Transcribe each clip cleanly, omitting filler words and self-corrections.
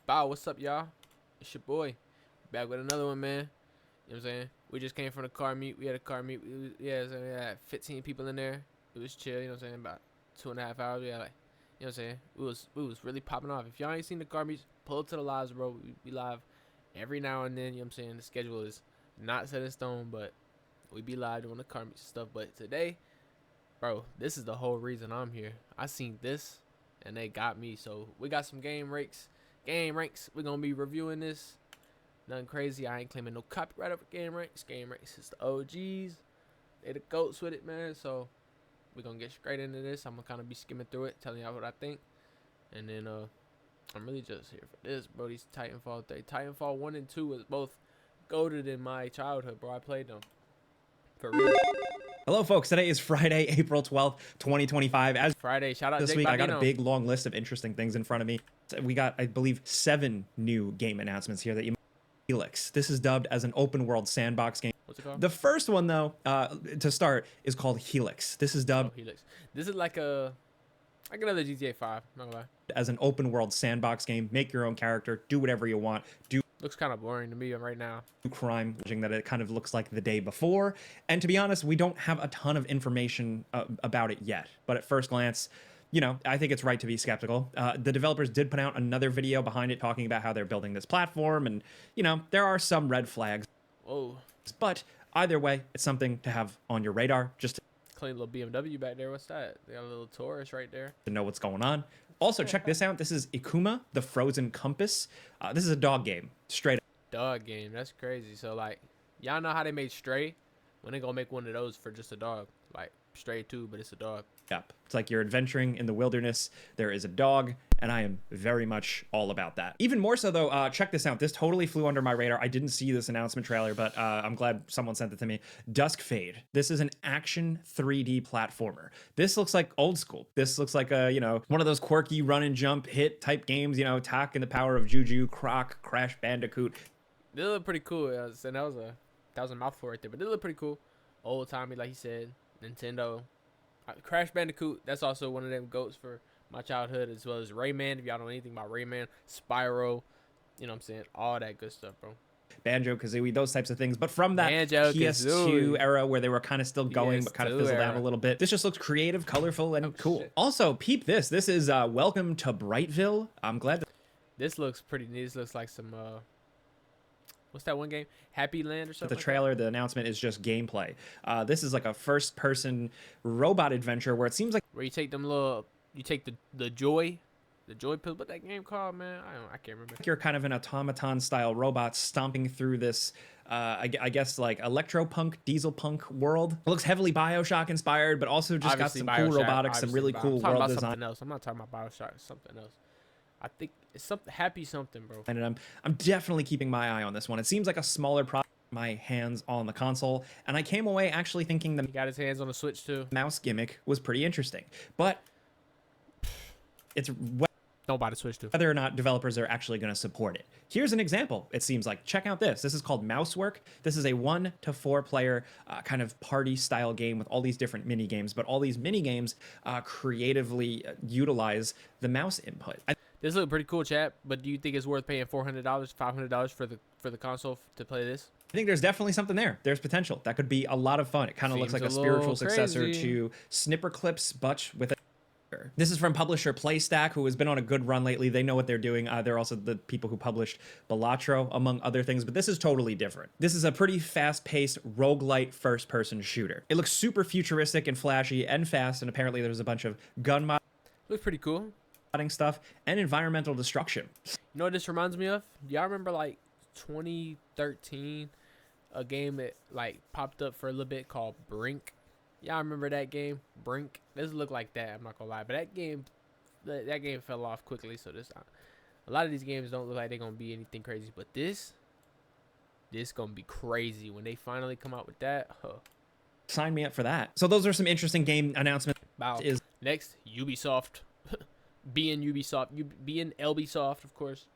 Bow, what's up, y'all? It's your boy. Back with another one, man. You know what I'm saying? We just came from the car meet. We had a car meet. We had 15 people in there. It was chill, you know what I'm saying? About 2.5 hours. We had like, you know what I'm saying? We was really popping off. If y'all ain't seen the car meets, pull up to the lives, bro. We live every now and then, you know what I'm saying? The schedule is not set in stone, but we be live doing the car meets and stuff. But today, bro, this is the whole reason I'm here. I seen this, and they got me. So we got some game ranks. We're gonna be reviewing this. Nothing crazy. I ain't claiming no copyright over game ranks. Game ranks is the OGs. They the goats with it, man. So we're gonna get straight into this. I'm gonna kind of be skimming through it, telling y'all what I think, and then I'm really just here for this, bro. These Titanfall 3, Titanfall 1 and 2 was both goated in my childhood, bro. I played them for real. Hello, folks. Today is Friday, April 12th, 2025. As Friday, shout out this Jake week, Bambino. I got a big, long list of interesting things in front of me. We got, I believe, 7 new game announcements here that you Helix. This is dubbed as an open world sandbox game. What's it called? The first one, though, to start, is called Helix. This is dubbed Helix. This is like another GTA 5. Not gonna lie. as an open world sandbox game. Make your own character, do whatever you want, do Looks kind of boring to me right now. crime, that it kind of looks like the day before. And to be honest, we don't have a ton of information about it yet. But at first glance, you know, I think it's right to be skeptical. The developers did put out another video behind it talking about how they're building this platform. And, you know, there are some red flags. Whoa. But either way, it's something to have on your radar just Clean little BMW back there. What's that? They got a little Taurus right there. to know what's going on. Also, check this out. This is Ikuma, the Frozen Compass. This is a dog game, straight up. Dog game. That's crazy. So, like, y'all know how they made Stray? When they gonna make one of those for just a dog? Like, Stray 2, but it's a dog. It's like you're adventuring in the wilderness. There is a dog, and I am very much all about that. Even more so, though, check this out. This totally flew under my radar. I didn't see this announcement trailer, but I'm glad someone sent it to me. Dusk Fade. This is an action 3D platformer. This looks like old school. This looks like a, you know, one of those quirky run and jump hit type games, you know, Tak and the Power of Juju, Croc, Crash Bandicoot. They look pretty cool. And that was a mouthful right there, but they look pretty cool. Old timey, like he said. Nintendo. Crash Bandicoot, that's also one of them goats for my childhood, as well as Rayman. If y'all know anything about Rayman, Spyro, you know what I'm saying? All that good stuff, bro. Banjo-Kazooie, those types of things. But from that Banjo-Kazooie. PS2 era where they were kind of still going but kind of fizzled out a little bit, this just looks creative, colorful, and cool. Shit. Also, peep this. This is Welcome to Brightville. I'm glad that This looks pretty neat. This looks like some what's that one game? Happy Land or something? the trailer, the announcement is just gameplay. This is like a first-person robot adventure where it seems like Where you take the joy pill. What that game called, man? I can't remember. you're kind of an automaton-style robot stomping through this, I guess, like electropunk, diesel punk world. It looks heavily Bioshock inspired, but also just Obviously got some cool Bioshock, robotics, some really cool I'm talking world about design. something else. I'm not talking about Bioshock. It's something else. I think it's something happy something, bro. And I'm definitely keeping my eye on this one. It seems like a smaller product. My hands on the console, and I came away actually thinking the He got his hands on the Switch too. mouse gimmick was pretty interesting, but it's Don't buy the Switch too. whether or not developers are actually going to support it. Here's an example. It seems like, check out this. This is called Mousework. This is a 1 to 4 player kind of party style game with all these different mini games, but all these mini games creatively utilize the mouse input. This look pretty cool, chat. But do you think it's worth paying $400, $500 for the console to play this? I think there's definitely something there. There's potential. That could be a lot of fun. It kind of looks like a spiritual successor crazy to Snipper Clips, but with a... This is from publisher PlayStack, who has been on a good run lately. They know what they're doing. They're also the people who published Balatro, among other things, but this is totally different. This is a pretty fast-paced roguelite first-person shooter. It looks super futuristic and flashy and fast, and apparently there's a bunch of gun Looks pretty cool. modding stuff and environmental destruction. You know what this reminds me of? Y'all remember like 2013, a game that like popped up for a little bit called Brink? Y'all remember that game, Brink? This looked like that. I'm not gonna lie, but that game fell off quickly. So a lot of these games don't look like they're gonna be anything crazy, but this gonna be crazy when they finally come out with that. Sign me up for that. So those are some interesting game announcements. Wow. Next, Ubisoft. being Ubisoft, being LBsoft, of course.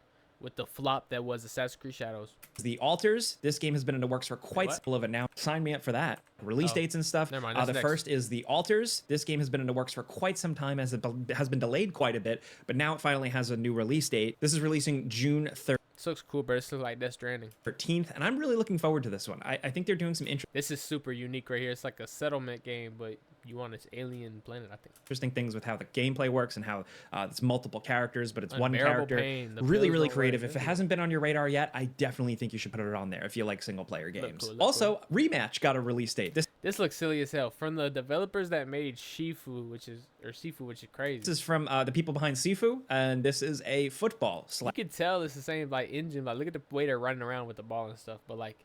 with the flop that was Assassin's Creed Shadows. The Altars. This game has been in the works for Wait, quite what? some of it now. Sign me up for that. Release Oh, dates and stuff. never mind, that's The next. first is The Altars. This game has been in the works for quite some time, as it has been delayed quite a bit, but now it finally has a new release date. This is releasing June 3rd. This looks cool, but this looks like Death Stranding. 13th, and I'm really looking forward to this one. I think they're doing some This is super unique right here. It's like a settlement game, but you on this alien planet, I think. interesting things with how the gameplay works and how it's multiple characters, but it's one Unbearable character. Pain, the Really, pills really don't creative. work. If it hasn't been on your radar yet, I definitely think you should put it on there if you like single player games. cool, look Also, Rematch got a release date. This looks silly as hell. From the developers that made Sifu, which is crazy. This is from the people behind Sifu, and this is a football You could tell it's the same like engine. Like look at the way they're running around with the ball and stuff. But like,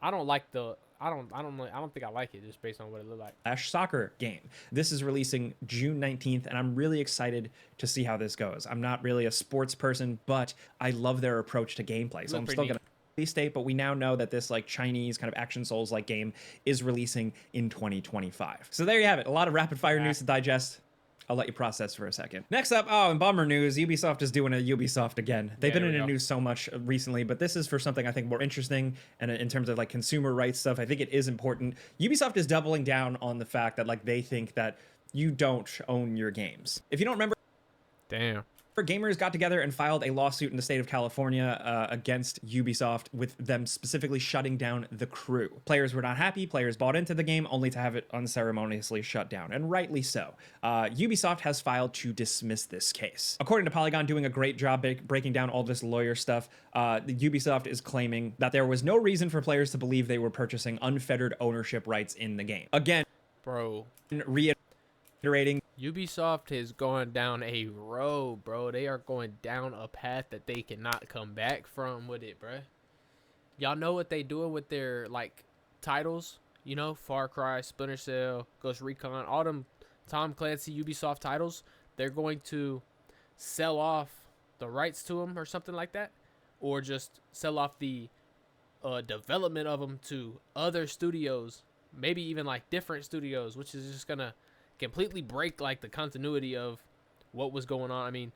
I don't like the. I don't think I like it just based on what it looked like. slash soccer game. This is releasing June 19th, and I'm really excited to see how this goes. I'm not really a sports person, but I love their approach to gameplay. So I'm still gonna release date, but we now know that this like Chinese kind of action souls like game is releasing in 2025. So there you have it. A lot of rapid fire news to digest. I'll let you process for a second. Next up, in bummer news, Ubisoft is doing a Ubisoft again. They've been in the news so much recently, but this is for something I think more interesting, and in terms of like consumer rights stuff, I think it is important. Ubisoft is doubling down on the fact that like they think that you don't own your games. If you don't remember, Damn. gamers got together and filed a lawsuit in the state of California against Ubisoft, with them specifically shutting down The Crew. Players were not happy. Players bought into the game only to have it unceremoniously shut down, and rightly so. Ubisoft has filed to dismiss this case. According to Polygon, doing a great job breaking down all this lawyer stuff, the Ubisoft is claiming that there was no reason for players to believe they were purchasing unfettered ownership rights in the game. Again, Bro, reiterating, Ubisoft is going down a road, bro. They are going down a path that they cannot come back from with it, bro. Y'all know what they doing with their like titles? You know, Far Cry, Splinter Cell, Ghost Recon, all them Tom Clancy Ubisoft titles. They're going to sell off the rights to them or something like that, or just sell off the development of them to other studios, maybe even like different studios, which is just gonna completely break like the continuity of what was going on. I mean,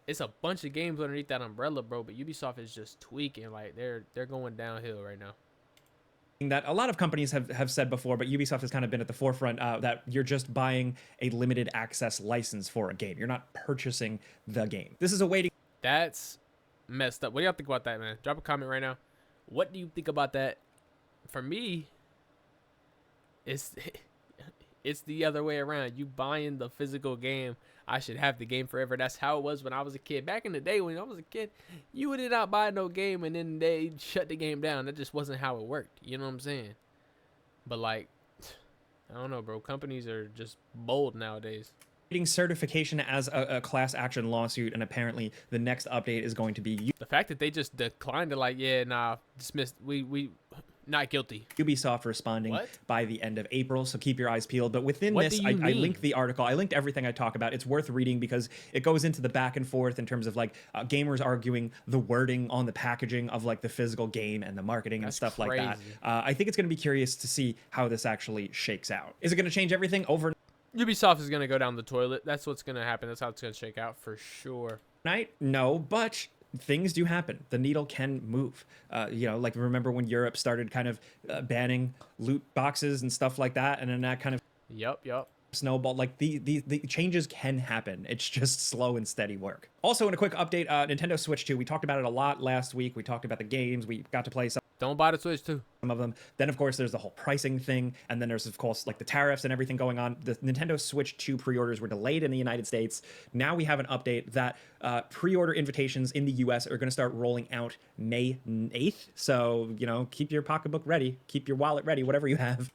it's a bunch of games underneath that umbrella, bro, but Ubisoft is just tweaking. Like they're going downhill right now. That a lot of companies have said before, but Ubisoft has kind of been at the forefront, that you're just buying a limited access license for a game. You're not purchasing the game. This is a way to... That's messed up. What do y'all think about that, man? Drop a comment right now. What do you think about that? For me, it's the other way around. You buying the physical game, I should have the game forever. That's how it was when I was a kid. Back in the day when I was a kid, you would not buy no game and then they shut the game down. That just wasn't how it worked. You know what I'm saying? But like, I don't know, bro. Companies are just bold nowadays. Certification as a class action lawsuit, and apparently the next update is going to be The fact that they just declined to like, yeah, nah, dismissed. We not guilty. Ubisoft responding by the end of April, so keep your eyes peeled. But within this, I linked the article. I linked everything I talk about. It's worth reading because it goes into the back and forth in terms of like gamers arguing the wording on the packaging of like the physical game and the marketing and stuff like that. I think it's going to be curious to see how this actually shakes out. Is it going to change everything overnight? Ubisoft is going to go down the toilet. That's what's going to happen. That's how it's going to shake out for sure. No, but things do happen. The needle can move. You know, like remember when Europe started kind of banning loot boxes and stuff like that, and then that kind of Yep. snowball. Like the changes can happen. It's just slow and steady work. Also, in a quick update, Nintendo Switch 2. We talked about it a lot last week. We talked about the games. We got to play some Don't buy the Switch too. of them. Then of course there's the whole pricing thing, and then there's of course like the tariffs and everything going on. The Nintendo Switch 2 pre-orders were delayed in the United States. Now we have an update that pre-order invitations in the US are going to start rolling out May 8th. So, you know, keep your pocketbook ready, keep your wallet ready, whatever you have.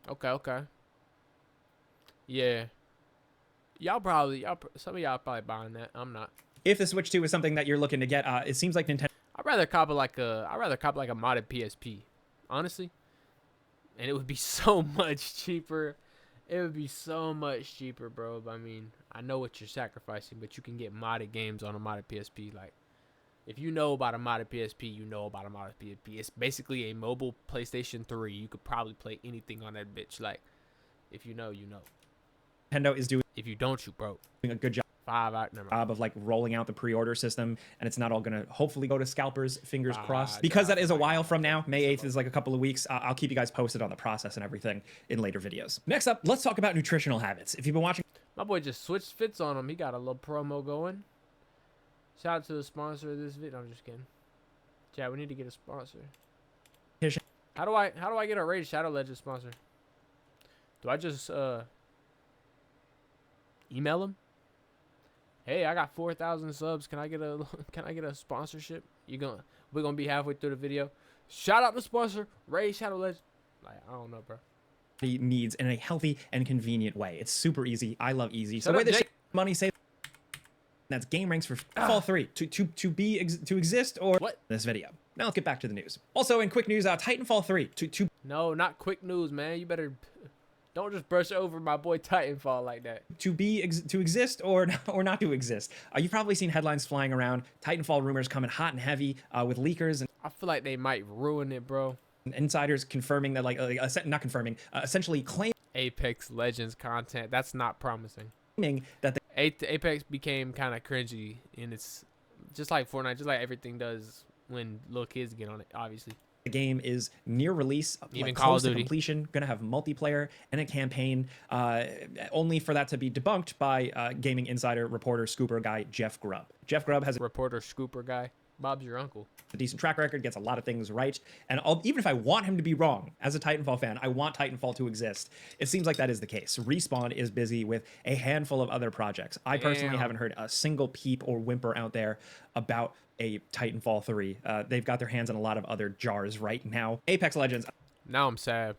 Okay. Yeah. Some of y'all probably buying that. I'm not. If the Switch 2 is something that you're looking to get, it seems like Nintendo... I'd rather cop like a modded PSP, honestly. And it would be so much cheaper. It would be so much cheaper, bro. I mean, I know what you're sacrificing, but you can get modded games on a modded PSP. Like, if you know about a modded PSP, you know about a modded PSP. It's basically a mobile PlayStation 3. You could probably play anything on that bitch. Like, if you know, you know. Nintendo is doing... If you don't, you broke. a good job Never mind. Of like rolling out the pre-order system, and it's not all gonna hopefully go to scalpers, fingers crossed, because nah, that is a oh my while God. from now. May 8th is like a couple of weeks. I'll keep you guys posted on the process and everything in later videos. Next up, let's talk about nutritional habits. If you've been watching My boy just switched fits on him. He got a little promo going. Shout out to the sponsor of this video. I'm just kidding. Chat, we need to get a sponsor. How do I get a Raid Shadow Legends sponsor? Do I just email him? Hey, I got 4,000 subs. Can I get a sponsorship? We're gonna be halfway through the video. Shout out the sponsor, Raid Shadow Legends. Like, I don't know, bro. needs in a healthy and convenient way. It's super easy. I love easy. So Shut the way up, that Jake. money save. That's game ranks for Titanfall 3 to exist or What? this video. Now let's get back to the news. Also in quick news, Titanfall 3 No, not quick news, man. You better don't just brush over my boy Titanfall like that. to exist or not to exist. You've probably seen headlines flying around. Titanfall rumors coming hot and heavy with leakers and I feel like they might ruin it, bro. insiders confirming that not confirming, essentially claiming Apex Legends content. That's not promising. that Apex became kind of cringy, and it's just like Fortnite, just like everything does when little kids get on it, obviously. the game is near release, Even like Call close of to Duty. completion, gonna have multiplayer and a campaign, only for that to be debunked by gaming insider reporter scooper guy Jeff Grubb. Jeff Grubb has Reporter scooper guy. Bob's your uncle. a decent track record, gets a lot of things right, and even if I want him to be wrong, as a Titanfall fan, I want Titanfall to exist. It seems like that is the case. Respawn is busy with a handful of other projects. I personally Damn. haven't heard a single peep or whimper out there about a Titanfall 3. They've got their hands on a lot of other jars right now. Apex Legends, Now I'm sad.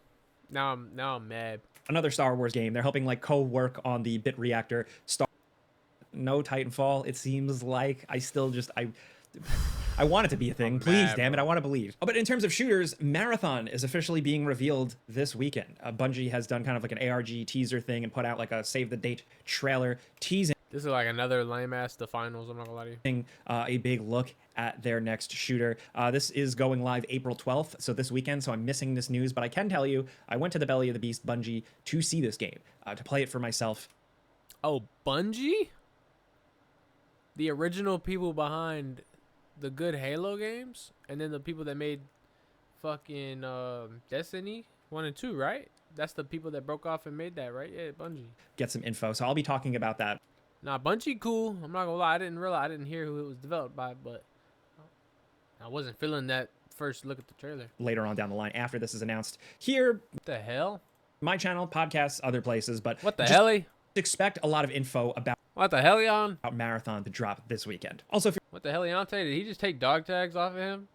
Now I'm mad. another Star Wars game. They're helping like co-work on the bit reactor. No Titanfall. It seems like I want it to be a thing. I'm Please, mad, damn it. bro. I want to believe. Oh, but in terms of shooters, Marathon is officially being revealed this weekend. Bungie has done kind of like an ARG teaser thing and put out like a save the date trailer teasing This is like another lame ass The Finals. I'm not gonna lie to you. a big look at their next shooter. This is going live April 12th, so this weekend, so I'm missing this news, but I can tell you, I went to the Belly of the Beast Bungie to see this game, to play it for myself. Oh, Bungie? The original people behind the good Halo games, and then the people that made fucking Destiny 1 and 2, right? That's the people that broke off and made that, right? Yeah, Bungie. Get some info, so I'll be talking about that Nah, Bungie cool. I'm not gonna lie. I didn't hear who it was developed by, but I wasn't feeling that first look at the trailer. later on down the line after this is announced. Here, What the hell? my channel, podcasts, other places, but What the just hell? expect a lot of info What the hell, on? about Marathon to drop this weekend. Also, if What the hell, Leonte? Did he just take dog tags off of him?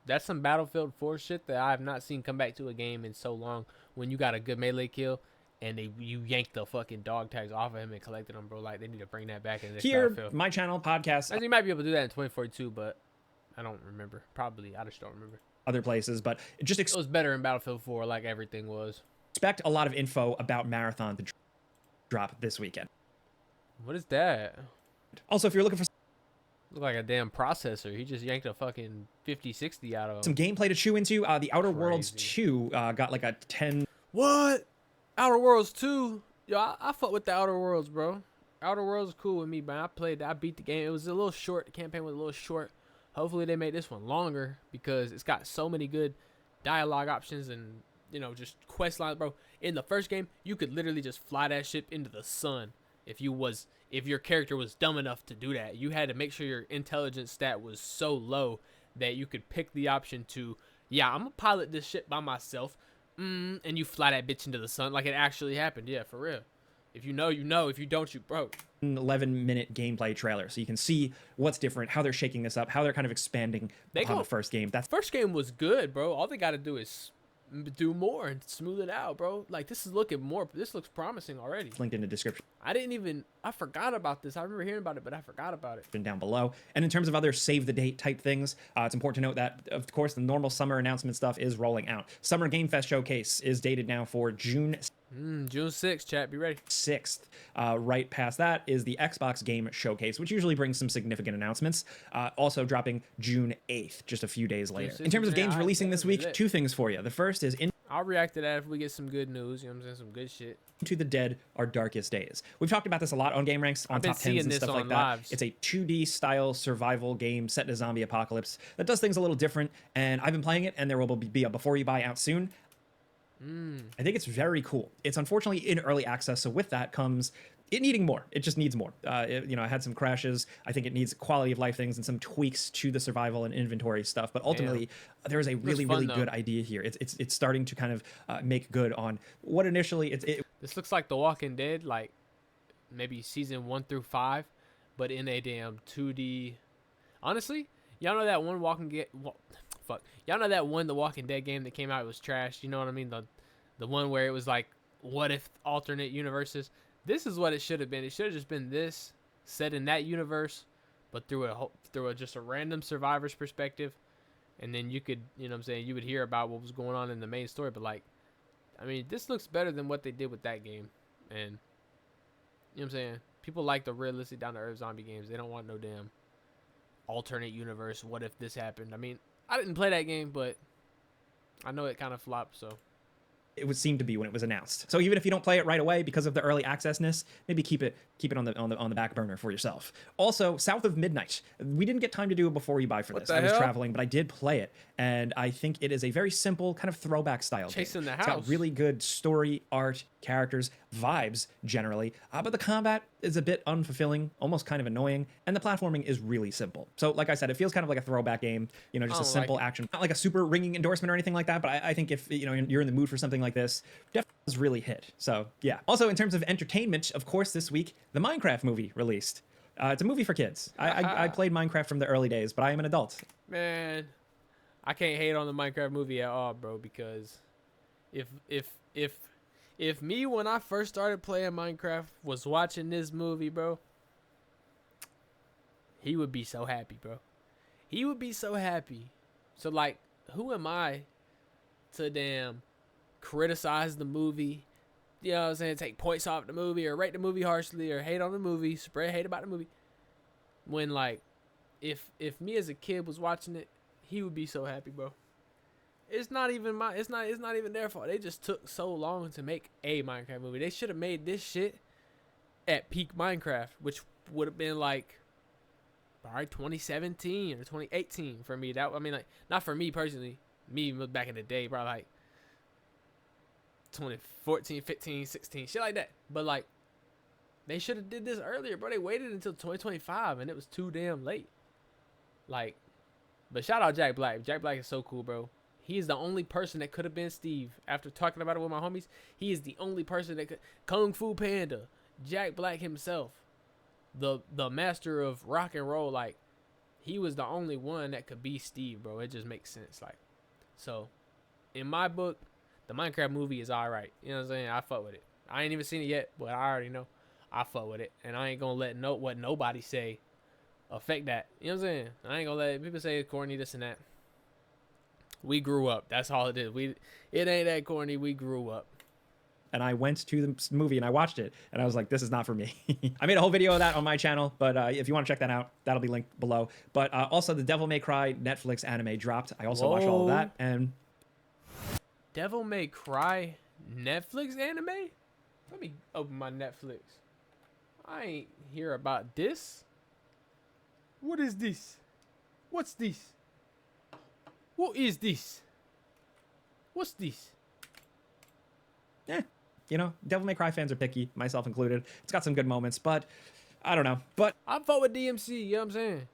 That's some Battlefield 4 shit that I have not seen come back to a game in so long. When you got a good melee kill and you yanked the fucking dog tags off of him and collected them, bro. Like, they need to bring that back in this here, Battlefield. my channel, podcasts, I think you might be able to do that in 2042, but I don't remember. Probably. I just don't remember. other places, but just It was better in Battlefield 4, like everything was. expect a lot of info about Marathon to drop this weekend. What is that? Also, if you're looking for Look like a damn processor. He just yanked a fucking 5060 out of him. some gameplay to chew into, The Outer Worlds Crazy. 2 got like a 10. What? Outer Worlds 2? Yo, I fuck with the Outer Worlds, bro. Outer Worlds is cool with me, man. I beat the game. It was a little short. The campaign was a little short. Hopefully they made this one longer because it's got so many good dialogue options and, just quest lines, bro. In the first game, you could literally just fly that ship into the sun if your character was dumb enough to do that. You had to make sure your intelligence stat was so low that you could pick the option to, I'm gonna pilot this ship by myself, and you fly that bitch into the sun like it actually happened. Yeah, for real. If you know, you know. If you don't, you broke. 11-minute gameplay trailer, so you can see what's different, how they're shaking this up, how they're kind of expanding upon the first game. That's First game was good, bro. All they got to do is do more and smooth it out, bro. Like, this looks promising already. linked in the description I forgot about this. I remember hearing about it, but I forgot about it. down below. And in terms of other save the date type things, it's important to note that, of course, the normal summer announcement stuff is rolling out. Summer Game Fest Showcase is dated now for June June 6th, chat. Be ready. 6th. Right past that is the Xbox Game Showcase, which usually brings some significant announcements. Also dropping June 8th, just a few days later. In terms of games releasing this week, two things for you. The first is I'll react to that if we get some good news. You know what I'm saying? Some good shit. To the Dead, Our Darkest Days. We've talked about this a lot on Game Ranks, on I've been top 10s seeing and this stuff on like that. lives. It's a 2D style survival game set in a zombie apocalypse that does things a little different, and I've been playing it, and there will be a before you buy out soon. I think it's very cool. It's unfortunately in early access, so with that comes it needing more. It just needs more. You know, I had some crashes. I think it needs quality of life things and some tweaks to the survival and inventory stuff. But ultimately, there is a really, fun, really though. good idea here. It's starting to kind of make good on what initially This looks like The Walking Dead, like maybe season 1 through 5, but in a damn 2D. Honestly, y'all know that one y'all know that one The Walking Dead game that came out, it was trash. You know what I mean? The one where it was like, what if alternate universes? This is what it should have been. It should have just been this set in that universe, but through just a random survivor's perspective, and then you could, you know what I'm saying, you would hear about what was going on in the main story. But like, I mean, this looks better than what they did with that game, and you know what I'm saying. People like the realistic, down to earth zombie games. They don't want no damn alternate universe. What if this happened? I mean, I didn't play that game, but I know it kind of flopped, so. it would seem to be when it was announced. So even if you don't play it right away because of the early accessness, maybe keep it on the back burner for yourself. Also, South of Midnight. We didn't get time to do it before you buy for this. I was traveling, but I did play it, and I think it is a very simple kind of throwback style Chasing game. the It's house. got really good story, art, characters, vibes generally, but the combat is a bit unfulfilling, almost kind of annoying, and the platforming is really simple. So like I said, it feels kind of like a throwback game, you know, just a simple action, not like a super ringing endorsement or anything like that, but I think if you know you're in the mood for something like this, definitely does really hit. So yeah. Also, in terms of entertainment, of course, this week the Minecraft movie released. It's a movie for kids. I played Minecraft from the early days, but I am an adult. Man, I can't hate on the Minecraft movie at all, bro, because if me when I first started playing Minecraft was watching this movie, bro, he would be so happy, bro. He would be so happy. So like, who am I to damn criticize the movie? You know what I'm saying? Take points off the movie or rate the movie harshly or hate on the movie, spread hate about the movie. When like, if me as a kid was watching it, he would be so happy, bro. It's not even their fault. They just took so long to make a Minecraft movie. They should have made this shit at peak Minecraft, which would have been like, probably 2017 or 2018 for me. That, I mean, like, not for me personally. Me back in the day, probably like 2014, 15, 16, shit like that. But like, they should have did this earlier, bro. They waited until 2025 and it was too damn late. Like, but shout out Jack Black. Jack Black is so cool, bro. He is the only person that could have been Steve. After talking about it with my homies, he is the only person that could. Kung Fu Panda, Jack Black himself, the master of rock and roll. Like, he was the only one that could be Steve, bro. It just makes sense. Like, so in my book, the Minecraft movie is all right. You know what I'm saying? I fuck with it. I ain't even seen it yet, but I already know I fuck with it, and I ain't gonna let what nobody say affect that. You know what I'm saying? I ain't gonna let people say it's corny, this and that. We grew up. That's all it is. It ain't that corny. We grew up. And I went to the movie and I watched it, and I was like, this is not for me. I made a whole video of that on my channel, but if you want to check that out, that'll be linked below. But also, the Devil May Cry Netflix anime dropped. I also watched all of that, and Devil May Cry Netflix anime? Let me open my Netflix. I ain't hear about this. What is this? What's this? What is this? What's this? You know, Devil May Cry fans are picky, myself included. It's got some good moments, but I don't know. But I fought with DMC, you know what I'm saying?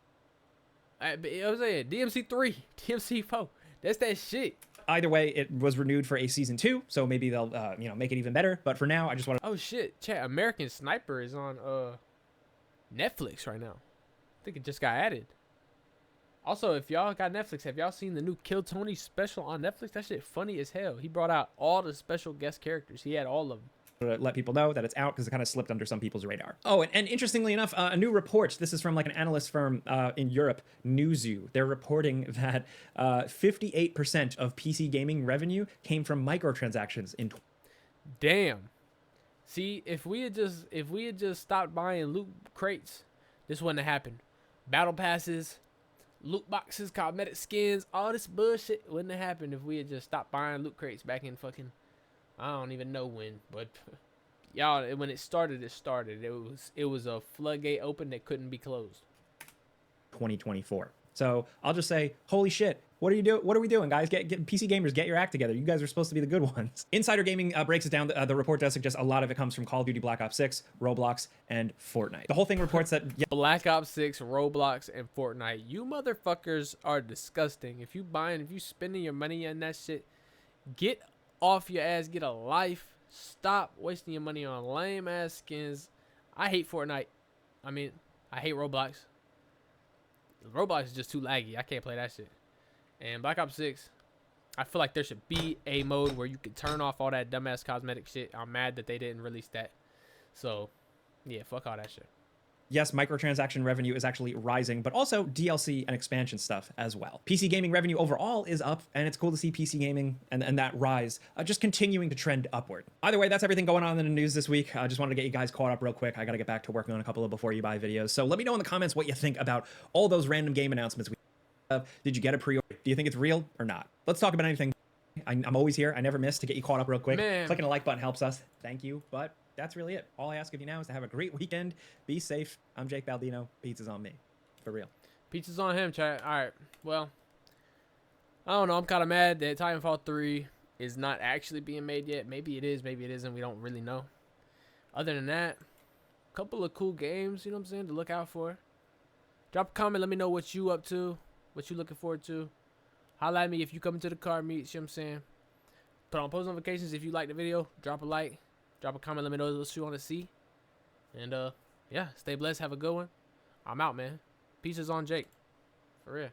You know what I'm saying? DMC 3, DMC 4. That's that shit. Either way, it was renewed for a season 2, so maybe they'll make it even better. But for now, I just want to. Oh shit, chat. American Sniper is on Netflix right now. I think it just got added. Also, if y'all got Netflix, have y'all seen the new Kill Tony special on Netflix? That shit funny as hell. He brought out all the special guest characters. He had all of them. Let people know that it's out because it kind of slipped under some people's radar. Oh, and interestingly enough, a new report. This is from like an analyst firm in Europe, Newzoo. They're reporting that 58% of PC gaming revenue came from microtransactions in. Damn. See, if we had just stopped buying loot crates, this wouldn't have happened. Battle passes, loot boxes, cosmetic skins, all this bullshit wouldn't have happened if we had just stopped buying loot crates back in fucking, I don't even know when, but y'all, when it started, it started. It was a floodgate open that couldn't be closed. 2024. So I'll just say, holy shit, what are you doing? What are we doing, guys? Get PC gamers, get your act together. You guys are supposed to be the good ones. Insider Gaming breaks it down. The report does suggest a lot of it comes from Call of Duty Black Ops 6, Roblox, and Fortnite. The whole thing reports that Black Ops 6, Roblox, and Fortnite. You motherfuckers are disgusting. If you spending your money on that shit, get off your ass, get a life. Stop wasting your money on lame ass skins. I hate Fortnite. I mean, I hate Roblox. Roblox is just too laggy. I can't play that shit. And Black Ops 6, I feel like there should be a mode where you can turn off all that dumbass cosmetic shit. I'm mad that they didn't release that. So, yeah, fuck all that shit. yes, microtransaction revenue is actually rising, but also DLC and expansion stuff as well. PC gaming revenue overall is up, and it's cool to see PC gaming and that rise just continuing to trend upward. Either way, that's everything going on in the news this week. I just wanted to get you guys caught up real quick. I got to get back to working on a couple of Before You Buy videos. So let me know in the comments what you think about all those random game announcements. Did you get a pre-order? Do you think it's real or not? Let's talk about anything. I'm always here. I never miss to get you caught up real quick. Man. Clicking a like button helps us. Thank you. But that's really it. All I ask of you now is to have a great weekend. Be safe. I'm Jake Baldino. Pizza's on me. For real. Pizza's on him, chat. All right. Well, I don't know. I'm kind of mad that Titanfall 3 is not actually being made yet. Maybe it is. Maybe it isn't. We don't really know. Other than that, a couple of cool games, you know what I'm saying, to look out for. Drop a comment. Let me know what you up to. What you looking forward to. Holla at me if you come to the car meets, you know what I'm saying. Put on post notifications if you like the video. Drop a like. Drop a comment. Let me know what you want to see. And, yeah, stay blessed. Have a good one. I'm out, man. Peace is on Jake. For real.